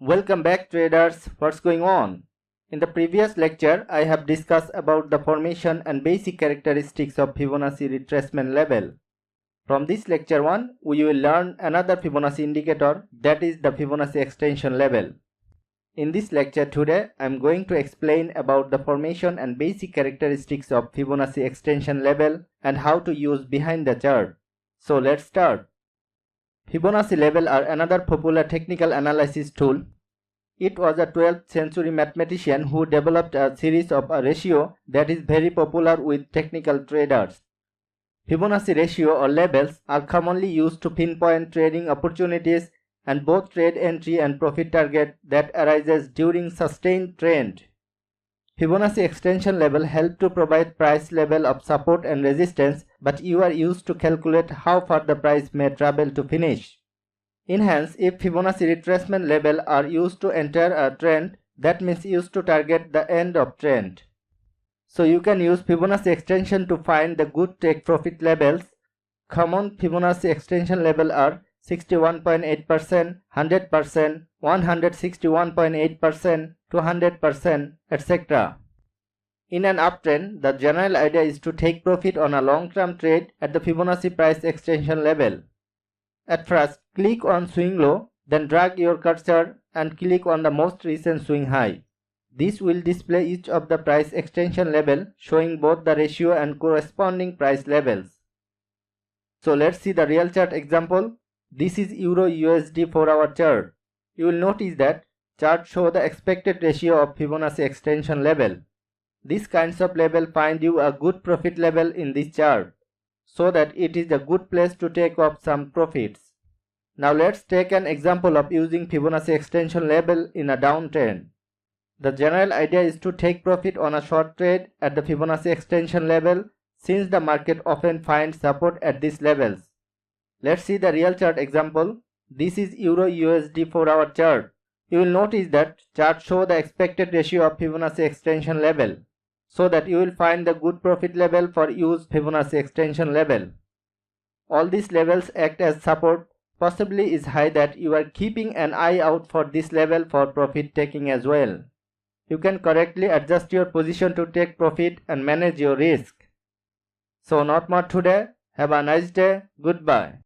Welcome back traders, what's going on? In the previous lecture, I have discussed about the formation and basic characteristics of Fibonacci retracement level. From this lecture 1, we will learn another Fibonacci indicator, that is the Fibonacci extension level. In this lecture today, I am going to explain about the formation and basic characteristics of Fibonacci extension level and how to use behind the chart. So let's start. Fibonacci level are another popular technical analysis tool. It was a 12th century mathematician who developed a series of a ratio that is very popular with technical traders. Fibonacci ratio or levels are commonly used to pinpoint trading opportunities and both trade entry and profit target that arises during sustained trend. Fibonacci extension level help to provide price level of support and resistance, but you are used to calculate how far the price may travel to finish. Hence, if Fibonacci retracement level are used to enter a trend, that means used to target the end of trend. So you can use Fibonacci extension to find the good take profit levels. Common Fibonacci extension level are 61.8%, 100%, 161.8%, 200%, etc. In an uptrend, the general idea is to take profit on a long-term trade at the Fibonacci price extension level. At first, click on swing low, then drag your cursor and click on the most recent swing high. This will display each of the price extension level, showing both the ratio and corresponding price levels. So let's see the real chart example. This is Euro USD 4-hour chart. You will notice that chart show the expected ratio of Fibonacci extension level. These kinds of level find you a good profit level in this chart, so that it is a good place to take off some profits. Now let's take an example of using Fibonacci extension level in a downtrend. The general idea is to take profit on a short trade at the Fibonacci extension level, since the market often finds support at these levels. Let's see the real chart example. This is Euro USD 4-hour chart. You will notice that chart show the expected ratio of Fibonacci extension level, so that you will find the good profit level for use Fibonacci extension level. All these levels act as support. Possibly is high that you are keeping an eye out for this level for profit taking as well. You can correctly adjust your position to take profit and manage your risk. So not more today. Have a nice day. Goodbye.